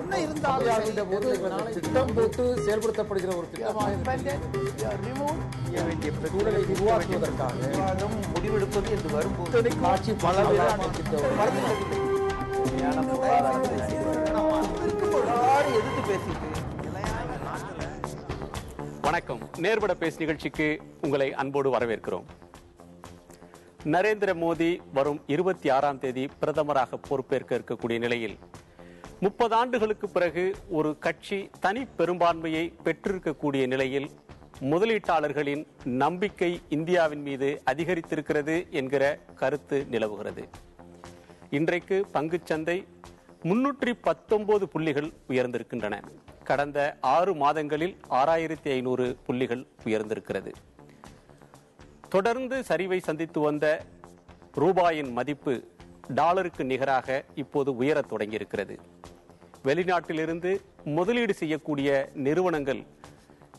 என்ன இருந்தாலும் திட்டம் போட்டு செயல்படுத்தப்படுகிற ஒரு சூழலை உருவாக்குவதற்காக முடிவெடுப்பது என்று வரும்போது ஆட்சி எதிர்த்து பேசிட்டு. வணக்கம். நேர்பட பேசு நிகழ்ச்சிக்கு உங்களை அன்போடு வரவேற்கிறோம். நரேந்திர மோடி வரும் 26ஆம் தேதி பிரதமராக பொறுப்பேற்க இருக்கக்கூடிய நிலையில் 30 ஆண்டுகளுக்கு பிறகு ஒரு கட்சி தனி பெரும்பான்மையை பெற்றிருக்கக்கூடிய நிலையில் முதலீட்டாளர்களின் நம்பிக்கை இந்தியாவின் மீது அதிகரித்திருக்கிறது என்கிற கருத்து நிலவுகிறது. இன்றைக்கு பங்குச்சந்தை 319 புள்ளிகள் உயர்ந்திருக்கின்றன. கடந்த 6 மாதங்களில் 6500 புள்ளிகள் உயர்ந்திருக்கிறது. தொடர்ந்து சரிவை சந்தித்து வந்த ரூபாயின் மதிப்பு டாலருக்கு நிகராக இப்போது உயரத் தொடங்கியிருக்கிறது. வெளிநாட்டிலிருந்து முதலீடு செய்யக்கூடிய நிறுவனங்கள்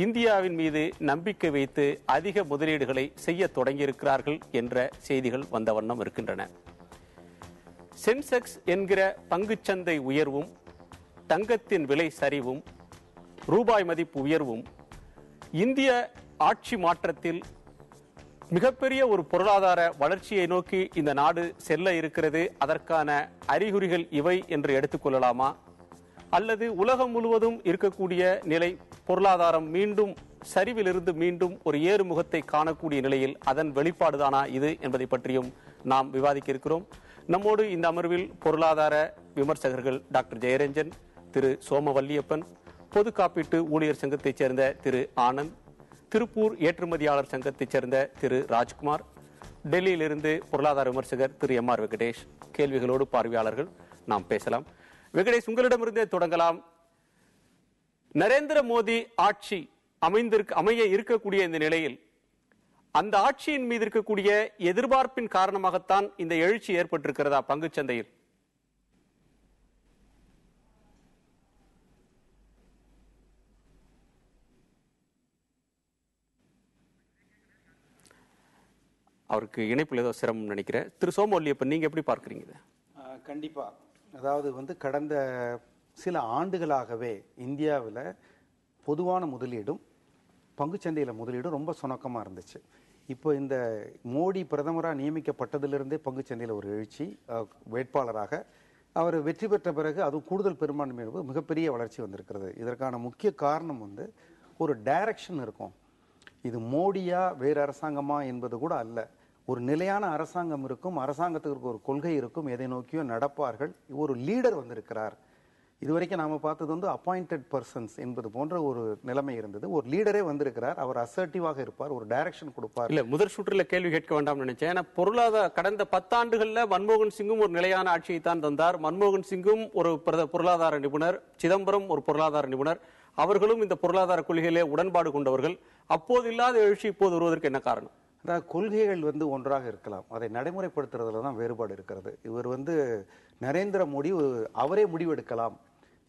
இந்தியாவின் மீது நம்பிக்கை வைத்து அதிக முதலீடுகளை செய்ய தொடங்கியிருக்கிறார்கள் என்ற செய்திகள் வந்த வண்ணம் இருக்கின்றன. சென்செக்ஸ் என்கிற பங்குச்சந்தை உயர்வும், தங்கத்தின் விலை சரிவும், ரூபாய் மதிப்பு உயர்வும் இந்திய ஆட்சி மாற்றத்தில் மிகப்பெரிய ஒரு பொருளாதார வளர்ச்சியை நோக்கி இந்த நாடு செல்ல இருக்கிறது. அதற்கான அறிகுறிகள் இவை என்று எடுத்துக்கொள்ளலாமா? அல்லது உலகம் முழுவதும் இருக்கக்கூடிய நிலை பொருளாதாரம் மீண்டும் சரிவிலிருந்து மீண்டும் ஒரு ஏறுமுகத்தை காணக்கூடிய நிலையில் அதன் வெளிப்பாடுதானா இது என்பதை பற்றியும் நாம் விவாதிக்க இருக்கிறோம். நம்மோடு இந்த அமர்வில் பொருளாதார விமர்சகர்கள் டாக்டர் ஜெயரஞ்சன், திரு சோமவல்லியப்பன், பொது காப்பீட்டு ஊழியர் சங்கத்தைச் சேர்ந்த திரு ஆனந்த், திருப்பூர் ஏற்றுமதியாளர் சங்கத்தைச் சேர்ந்த திரு ராஜ்குமார், டெல்லியிலிருந்து பொருளாதார விமர்சகர் திரு எம்.ஆர். வெங்கடேஷ். கேள்விகளோடு பார்வையாளர்கள் நாம் பேசலாம். வெங்கடேஷ், உங்களிடமிருந்தே தொடங்கலாம். நரேந்திர மோடி ஆட்சி அமைய இருக்கக்கூடிய இந்த நிலையில் அந்த ஆட்சியின் மீது இருக்கக்கூடிய எதிர்பார்ப்பின் காரணமாகத்தான் இந்த எழுச்சி ஏற்பட்டிருக்கிறதா பங்குச்சந்தையில்? அவருக்கு இணைப்பில் ஏதோ சிரமம் நினைக்கிறேன். திரு சோமவல்லியப்பன், நீங்க எப்படி பார்க்குறீங்க? கண்டிப்பா, அதாவது கடந்த சில ஆண்டுகளாகவே இந்தியாவில் பொதுவான முதலீடும் பங்குச்சந்தையில் முதலீடும் ரொம்ப சுணக்கமாக இருந்துச்சு. இப்போ இந்த மோடி பிரதமராக நியமிக்கப்பட்டதிலிருந்தே பங்குச்சந்தையில் ஒரு எழுச்சி, வேட்பாளராக அவர் வெற்றி பெற்ற பிறகு அதுவும் கூடுதல் பெரும்பான்மை மிகப்பெரிய வளர்ச்சி வந்திருக்கிறது. இதற்கான முக்கிய காரணம் ஒரு டைரக்ஷன் இருக்கும். இது மோடியா வேறு அரசாங்கமா என்பது கூட அல்ல. ஒரு நிலையான அரசாங்கம் இருக்கும், அரசாங்கத்துக்கு ஒரு கொள்கை இருக்கும், எதை நோக்கியோ நடப்பார்கள். ஒரு லீடர் வந்திருக்கிறார். இதுவரைக்கும் நாம பார்த்தது அப்பாயிண்டட் பர்சன்ஸ் என்பது போன்ற ஒரு நிலைமை இருந்தது. ஒரு லீடரே வந்திருக்கிறார், அவர் அசர்ட்டிவாக இருப்பார், ஒரு டைரக்ஷன் கொடுப்பார். இல்ல, முதல் சுற்றுல கேள்வி கேட்க வேண்டாம் நினைச்சேன். ஏன்னா பொருளாதார கடந்த 10 ஆண்டுகள்ல மன்மோகன் சிங்கும் ஒரு நிலையான ஆட்சியை தான் தந்தார். மன்மோகன் சிங்கும் ஒரு பொருளாதார நிபுணர், சிதம்பரம் ஒரு பொருளாதார நிபுணர். அவர்களும் இந்த பொருளாதார கொள்கையிலே உடன்பாடு கொண்டவர்கள். அப்போது இல்லாத எழுச்சி இப்போது வருவதற்கு என்ன காரணம்? அதாவது கொள்கைகள் ஒன்றாக இருக்கலாம், அதை நடைமுறைப்படுத்துறதுல தான் வேறுபாடு இருக்கிறது. இவர் நரேந்திர மோடி அவரே முடிவெடுக்கலாம்.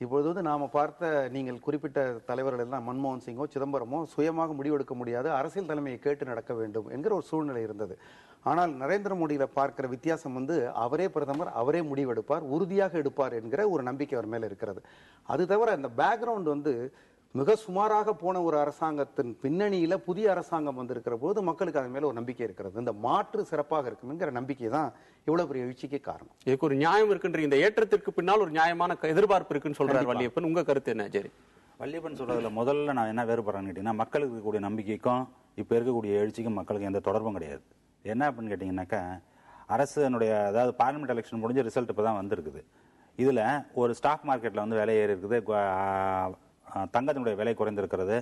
இப்பொழுது நாம பார்த்த நீங்கள் குறிப்பிட்ட தலைவர்கள் எல்லாம் மன்மோகன் சிங்கோ சிதம்பரமோ சுயமாக முடிவெடுக்க முடியாது, அரசியல் தலைமையை கேட்டு நடக்க வேண்டும் என்கிற ஒரு சூழ்நிலை இருந்தது. ஆனால் நரேந்திர மோடியில பார்க்கிற வித்தியாசம் அவரே பிரதமர், அவரே முடிவெடுப்பார், உறுதியாக எடுப்பார் என்கிற ஒரு நம்பிக்கை அவர் மேல இருக்கிறது. அது தவிர அந்த பேக்ரவுண்ட் மிக சுமாராக போன ஒரு அரசாங்கத்தின் பின்னணியில புதிய அரசாங்கம் வந்திருக்கிற போது மக்களுக்கு அதன் மேல ஒரு நம்பிக்கை இருக்கிறது. இந்த மாற்று சிறப்பாக இருக்குங்கிற நம்பிக்கை தான் இவ்வளவு பெரிய எழுச்சிக்கு காரணம். இதுக்கு ஒரு நியாயம் இருக்கின்ற இந்த ஏற்றத்திற்கு பின்னால் ஒரு நியாயமான எதிர்பார்ப்பு இருக்குன்னு சொல்றாரு வள்ளியப்பன். உங்க கருத்து என்ன? சரி, வள்ளியப்பன் சொல்றதுல முதல்ல நான் என்ன வேறுபடுறேன்னு கேட்டீங்கன்னா, மக்களுக்கு இருக்கக்கூடிய நம்பிக்கைக்கும் இப்ப இருக்கக்கூடிய எழுச்சிக்கும் மக்களுக்கு எந்த தொடர்பும் கிடையாது. என்ன அப்படின்னு கேட்டீங்கன்னாக்கா, அரசுனுடைய அதாவது பார்லிமெண்ட் எலெக்ஷன் முடிஞ்ச ரிசல்ட் இப்பதான் வந்திருக்குது. இதுல ஒரு ஸ்டாக் மார்க்கெட்ல விலை ஏறி இருக்குது, தங்கத்தினுடைய விலை குறைந்திருக்கிறது.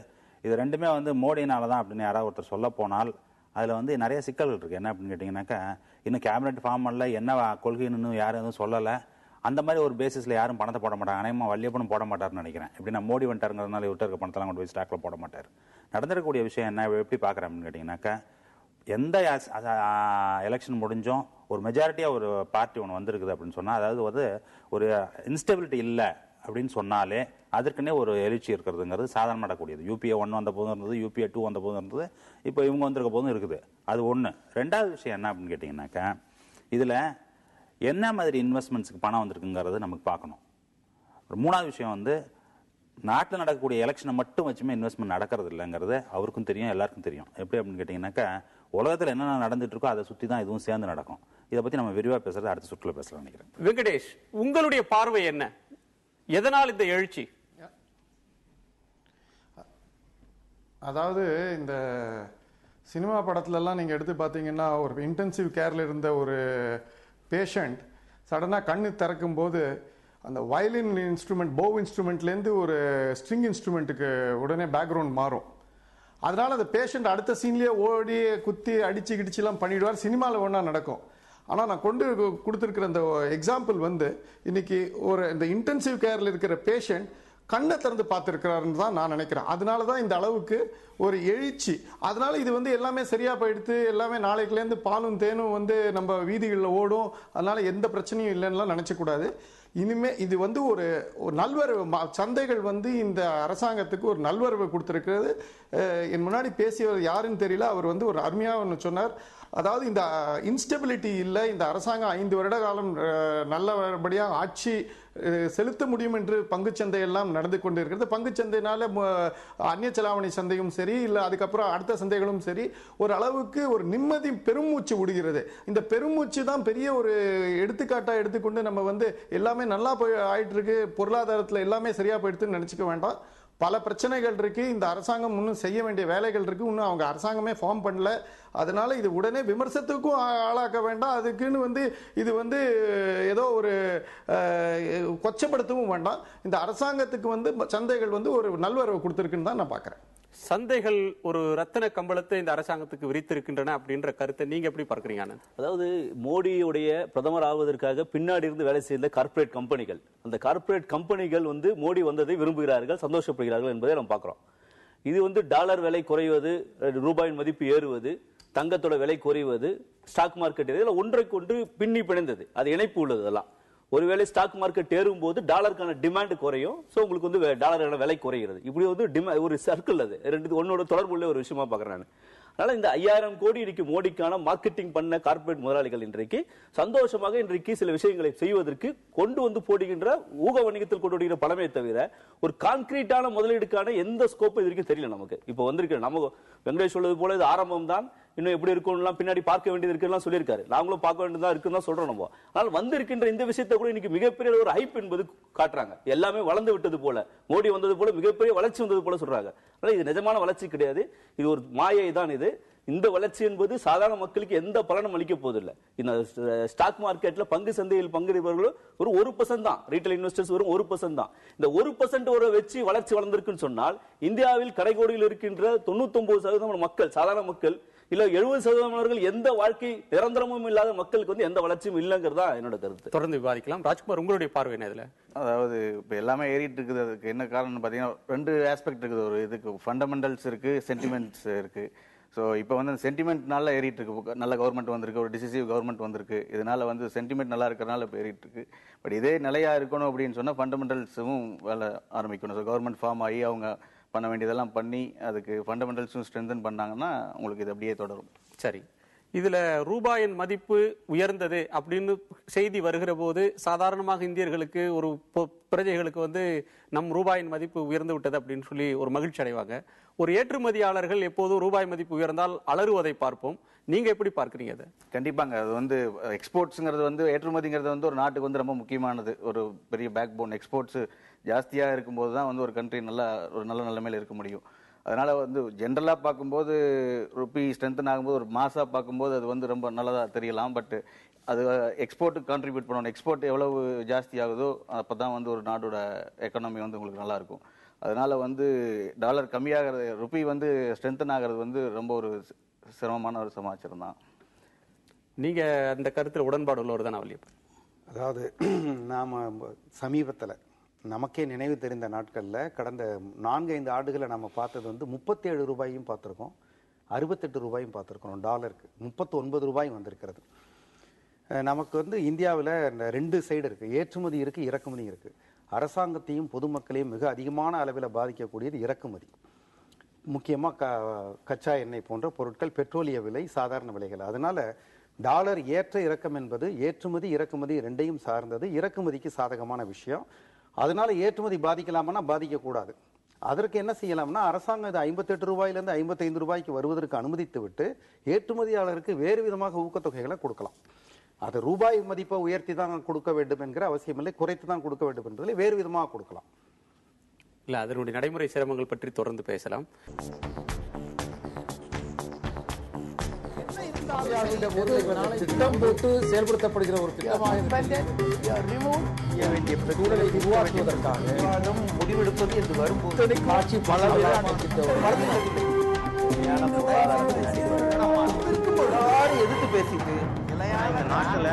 இது ரெண்டுமே மோடினால தான் அப்படின்னு யாராவது ஒருத்தர் சொல்ல போனால் அதில் நிறைய சிக்கல்கள் இருக்குது. என்ன அப்படின்னு கேட்டிங்கனாக்கா, இன்னும் கேபினெட் ஃபார்ம் பண்ணல, என்ன கொள்கைன்னு இன்னும் யாரும் எதுவும் சொல்லலை. அந்த மாதிரி ஒரு பேசிஸில் யாரும் பணத்தை போட மாட்டாங்க. அநேகமாக வள்ளியப்பனும் போட மாட்டார்னு நினைக்கிறேன். எப்படின்னா மோடி வந்துட்டாருங்கிறதுனால விட்டு இருக்க பணத்தெல்லாம் கொண்டு போய் ஸ்டாக்ல போட மாட்டார். நடந்திருக்கக்கூடிய விஷயம் என்ன எப்படி பார்க்குறேன் அப்படின்னு கேட்டிங்கனாக்கா, எந்த எலெக்ஷன் முடிஞ்சும் ஒரு மெஜாரிட்டியாக ஒரு பார்ட்டி ஒன்று வந்திருக்குது அப்படின்னு சொன்னால், அதாவது ஒரு இன்ஸ்டெபிலிட்டி இல்லை அப்படின்னு சொன்னாலே அதற்குன்னே ஒரு எழுச்சி இருக்கிறதுங்கிறது சாதாரண நடக்கூடியது. UPA 1 வந்த போதும் இருந்தது, UPA 2 வந்த போதும் இருந்தது, இப்போ இவங்க வந்திருக்க போதும் இருக்குது. அது ஒன்று. ரெண்டாவது விஷயம் என்ன அப்படின்னு கேட்டிங்கனாக்கா, இதில் என்ன மாதிரி இன்வெஸ்ட்மெண்ட்ஸுக்கு பணம் வந்திருக்குங்கிறது நமக்கு பார்க்கணும். மூணாவது விஷயம் வந்து நாட்டில் நடக்கக்கூடிய எலெக்ஷனை மட்டும் வச்சுமே இன்வெஸ்ட்மெண்ட் நடக்கிறது இல்லைங்கிறது அவருக்கும் தெரியும், எல்லாருக்கும் தெரியும். எப்படி அப்படின்னு கேட்டிங்கன்னாக்கா உலகத்தில் என்னென்ன நடந்துட்டு இருக்கோ அதை சுற்றி தான் இதுவும் சேர்ந்து நடக்கும். இதை பற்றி நம்ம விரிவாக பேசுறது அடுத்த சுற்றுல பேசலாம் நினைக்கிறேன். வெங்கடேஷ், உங்களுடைய பார்வை என்ன? எதனால் இந்த எழுச்சி? அதாவது இந்த சினிமா படத்துலலாம் நீங்கள் எடுத்து பார்த்தீங்கன்னா ஒரு இன்டென்சிவ் கேரில் இருந்த ஒரு பேஷண்ட் சடனாக கண்ணு திறக்கும் போது அந்த வயலின் இன்ஸ்ட்ருமெண்ட் போ இன்ஸ்ட்ருமெண்ட்லேருந்து ஒரு ஸ்ட்ரிங் இன்ஸ்ட்ருமெண்ட்டுக்கு உடனே பேக்ரவுண்ட் மாறும். அதனால அந்த பேஷண்ட் அடுத்த சீன்லேயே ஓடி குத்தி அடிச்சு கிடிச்சுலாம் பண்ணிடுவார். சினிமாவில் ஒன்றா நடக்கும். ஆனால் நான் கொண்டு கொடுத்துருக்கிற அந்த எக்ஸாம்பிள் வந்து இன்னைக்கு ஒரு இந்த இன்டென்சிவ் கேரில் இருக்கிற பேஷண்ட் கண்ணை திறந்து பார்த்துருக்கிறாருன்னு தான் நான் நினைக்கிறேன். அதனால தான் இந்த அளவுக்கு ஒரு எழுச்சி. அதனால இது வந்து எல்லாமே சரியா போயிடுத்து, எல்லாமே நாளைக்குலேருந்து பாலும் தேனும் வந்து நம்ம வீதிகளில் ஓடும், அதனால எந்த பிரச்சனையும் இல்லைன்னுலாம் நினைச்சக்கூடாது. இனிமே இது வந்து ஒரு நல்வரவு, சந்தைகள் வந்து இந்த அரசாங்கத்துக்கு ஒரு நல்வரவு கொடுத்துருக்கிறது. என் முன்னாடி பேசியவர் யாருன்னு தெரியல, அவர் வந்து ஒரு அருமையாக ஒன்று சொன்னார். அதாவது இந்த இன்ஸ்டெபிலிட்டி இல்லை, இந்த அரசாங்கம் 5 வருட காலம் நல்லபடியாக ஆட்சி செலுத்த முடியும் என்று பங்குச்சந்தை எல்லாம் நடந்து கொண்டு இருக்கிறது. பங்குச்சந்தையினால அந்நிய செலாவணி சந்தையும் சரி, இல்லை அதுக்கப்புறம் அடுத்த சந்தைகளும் சரி, ஒரு அளவுக்கு ஒரு நிம்மதி பெருமூச்சு விடுகிறது. இந்த பெருமூச்சு தான் பெரிய ஒரு எடுத்துக்காட்டாக எடுத்துக்கொண்டு நம்ம வந்து எல்லாமே நல்லா போய் ஆயிட்டு இருக்கு, பொருளாதாரத்தில் எல்லாமே சரியா போயிடுதுன்னு நினைச்சுக்க வேண்டாம். பல பிரச்சனைகள் இருக்கு. இந்த அரசாங்கம் இன்னும் செய்ய வேண்டிய வேலைகள் இருக்கு. இன்னும் அவங்க அரசாங்கமே ஃபார்ம் பண்ணல. அதனால இது உடனே விமர்சனத்துக்கும் ஆளாக்க வேண்டாம். அதுக்குன்னு வந்து இது வந்து ஏதோ ஒரு கொச்சப்படுத்தவும் வேண்டாம். இந்த அரசாங்கத்துக்கு வந்து சந்தைகள் வந்து ஒரு நல்வரவு கொடுத்துருக்குன்னு தான் நான் பார்க்குறேன். சந்தைகள் ஒரு ரத்தன கம்பளத்தை இந்த அரசாங்கத்துக்கு விரித்திருக்கின்றன அப்படின்ற கருத்தை நீங்க எப்படி பார்க்கறீங்க? அதாவது மோடியுடைய பிரதமர் ஆவதற்காக பின்னாடி இருந்து வேலை செய்த கார்ப்பரேட் கம்பெனிகள், அந்த கார்ப்பரேட் கம்பெனிகள் வந்து மோடி வந்ததை விரும்புகிறார்கள், சந்தோஷப்படுகிறார்கள் என்பதை நம்ம பார்க்கிறோம். இது வந்து டாலர் விலை குறைவது, ரூபாயின் மதிப்பு ஏறுவது, தங்கத்தோட விலை குறைவது, ஸ்டாக் மார்க்கெட் இதெல்லாம் ஒன்றைக்கு ஒன்று பின்னி பிணைந்தது. அது இணைப்பு உள்ளது. அதெல்லாம் ஒருவேளை ஸ்டாக் மார்க்கெட் ஏறும் போது டாலருக்கான டிமாண்ட் குறையும், சோ உங்களுக்கு வந்து டாலரான விலை குறைகிறது. இப்படி வந்து ஒரு சர்க்கிள், அது ரெண்டு ஒன்னோட தொடர்பு உள்ள ஒரு விஷயமா பாக்குறேன் நான். அதனால இந்த 5000 கோடி இன்றைக்கு மோடிக்கான மார்க்கெட்டிங் பண்ண கார்ப்பரேட் முதலாளிகள் இன்றைக்கு சந்தோஷமாக இன்றைக்கு சில விஷயங்களை செய்வதற்கு கொண்டு வந்து போடுகின்ற ஊக வணிகத்தில் கொண்டு வருகிற பணமே தவிர ஒரு கான்கிரீட்டான முதலீடுக்கான எந்த ஸ்கோப்பும் இது வரைக்கும் தெரியல நமக்கு. இப்போ வந்திருக்கிற நம்ம வெங்கடேஷ் சொல்வது போல இது ஆரம்பம் தான், இன்னும் எப்படி இருக்கும்லாம் பின்னாடி பார்க்க வேண்டியது இருக்குன்னு சொல்லியிருக்காரு. நாங்களும் பார்க்க வேண்டியதா இருக்குன்னு தான் சொல்றோம் நம்ம. ஆனால் வந்திருக்கின்ற இந்த விஷயத்தை கூட இன்னைக்கு மிகப்பெரிய ஒரு ஹைப் என்பது காட்டுறாங்க. எல்லாமே வளர்ந்து விட்டது போல, மோடி வந்தது போல மிகப்பெரிய வளர்ச்சி வந்தது போல சொல்றாங்க. ஆனால் இது நிஜமான வளர்ச்சி கிடையாது, இது ஒரு மாயை தான். இது இந்த வளர்ச்சி என்பது சாதாரண மக்களுக்கு எந்த பலனும் அளிக்க போவதில்லை. இந்த ஸ்டாக் மார்க்கெட்ல பங்கு சந்தையில் பங்கெடுப்பவர்கள் ஒரு 1% தான், ரீட்டைல் இன்வெஸ்டர்ஸ் வரும் 1% தான். இந்த 1% ஒரு வச்சு வளர்ச்சி வளர்ந்திருக்குன்னு சொன்னால் இந்தியாவில் கடைகோடியில் இருக்கின்ற 99% மக்கள், சாதாரண மக்கள் இல்ல 70% எந்த வாழ்க்கை நிரந்தரமும் இல்லாத மக்களுக்கு வந்து எந்த வளர்ச்சியும் இல்லைங்கிறதா என்னோட கருத்து. தொடர்ந்து விவாதிக்கலாம். ராஜ்குமார், உங்களுடைய பார்வை என்ன இதுல? அதாவது இப்ப எல்லாமே ஏறிட்டு இருக்குது. அதுக்கு என்ன காரணம் பாத்தீங்கன்னா 2 ஆஸ்பெக்ட் இருக்குது. ஒரு இதுக்கு ஃபண்டமெண்டல்ஸ் இருக்கு, சென்டிமெண்ட்ஸ் இருக்கு. ஸோ இப்போ வந்து சென்டிமெண்ட்னால ஏறிட்டு இருக்கு. நல்ல கவர்மெண்ட் வந்திருக்கு, ஒரு டிசிசிவ் கவர்மெண்ட் வந்திருக்கு, இதனால வந்து சென்டிமெண்ட் நல்லா இருக்கிறனால இப்போ ஏறிட்டு இருக்கு. பட் இதே நிலையா இருக்கணும் அப்படின்னு சொன்னா ஃபண்டமெண்டல்ஸும் வேலை ஆரம்பிக்கணும். ஸோ கவர்மெண்ட் ஃபார்ம் ஆகி அவங்க பண்ண வேண்டியதெல்லாம் பண்ணி அதுக்கு ஃபண்டமெண்டல்ஸும் ஸ்ட்ரென்தன் பண்ணாங்கன்னா உங்களுக்கு இது அப்படியே தொடரும். சரி, இதுல ரூபாயின் மதிப்பு உயர்ந்தது அப்படின்னு செய்தி வருகிற போது சாதாரணமாக இந்தியர்களுக்கு ஒரு பிரஜைகளுக்கு வந்து நம் ரூபாயின் மதிப்பு உயர்ந்து விட்டது அப்படின்னு சொல்லி ஒரு மகிழ்ச்சி அடைவாங்க. ஒரு ஏற்றுமதியாளர்கள் எப்போதும் ரூபாய் மதிப்பு உயர்ந்தால் அலறுவதை பார்ப்போம். நீங்க எப்படி பார்க்கறீங்க அதை? கண்டிப்பாங்க. அது வந்து எக்ஸ்போர்ட்ஸ்ங்கிறது வந்து ஏற்றுமதிங்கிறது வந்து ஒரு நாட்டுக்கு வந்து ரொம்ப முக்கியமானது, ஒரு பெரிய பேக் போன். எக்ஸ்போர்ட்ஸ் ஜாஸ்தியா இருக்கும்போது தான் வந்து ஒரு கண்ட்ரி ஒரு நல்ல நிலைமையில இருக்க முடியும். அதனால வந்து ஜென்ரலா பார்க்கும்போது ருப்பி ஸ்ட்ரென்தன் ஆகும்போது ஒரு மாசா பார்க்கும்போது அது வந்து ரொம்ப நல்லதா தெரியலாம். பட் அது எக்ஸ்போர்ட்டுக்கு கான்ட்ரிபியூட் பண்ணணும். எக்ஸ்போர்ட் எவ்வளவு ஜாஸ்தி ஆகுதோ அப்பதான் வந்து ஒரு நாடோட எக்கனாமி வந்து உங்களுக்கு நல்லா இருக்கும். அதனால வந்து டாலர் கம்மியாகிறது, ருப்பி வந்து ஸ்ட்ரென்தன் ஆகிறது வந்து ரொம்ப ஒரு சிரமமான ஒரு சமாச்சாரம் தான். நீங்க அந்த கருத்தில் உடன்பாடு உள்ளவர் தான் வலியப்பன். அதாவது நாம சமீபத்தில் நமக்கே நினைவு தெரிந்த நாட்களில் கடந்த 4-5 ஆண்டுகளை நம்ம பார்த்தது வந்து 37 ரூபாயும் பார்த்துருக்கோம், 68 ரூபாயும் பார்த்துருக்கோம். டாலருக்கு 39 ரூபாயும் வந்திருக்கிறது. நமக்கு வந்து இந்தியாவில் 2 சைடு இருக்குது, ஏற்றுமதி இருக்குது, இறக்குமதி இருக்குது. அரசாங்கத்தையும் பொதுமக்களையும் மிக அதிகமான அளவில் பாதிக்கக்கூடியது இறக்குமதி. முக்கியமாக கச்சா எண்ணெய் போன்ற பொருட்கள், பெட்ரோலிய விலை, சாதாரண விலைகள். அதனால டாலர் ஏற்ற இறக்கம் என்பது ஏற்றுமதி இறக்குமதி 2ஐயும் சார்ந்தது. இறக்குமதிக்கு சாதகமான விஷயம். அதனால ஏற்றுமதி பாதிக்கலாமா? பாதிக்கக்கூடாது. அதற்கு என்ன செய்யலாம்னா, அரசாங்கம் இது 58 ரூபாயிலிருந்து 55 ரூபாய்க்கு வருவதற்கு அனுமதித்து விட்டு ஏற்றுமதியாளருக்கு வேறு விதமாக ஊக்கத்தொகைகளை கொடுக்கலாம். அது ரூபாய் மதிப்பை உயர்த்தி தான் கொடுக்க வேண்டும் என்கிற அவசியம் இல்லை, குறைத்து தான் கொடுக்க வேண்டும் என்பதில் வேறு விதமாக கொடுக்கலாம். இல்ல, அதனுடைய நடைமுறை சிரமங்கள் பற்றி தொடர்ந்து பேசலாம். திட்டம் போட்டு செயல்படுத்தப்படுகிற ஒரு திட்டமாக செய்ய வேண்டிய சூழலை உருவாக்குவதற்காக விவாதம் முடிவெடுப்பது என்று வரும்போது ஆட்சி பல எதிர்த்து பேசிட்டு நாட்டுல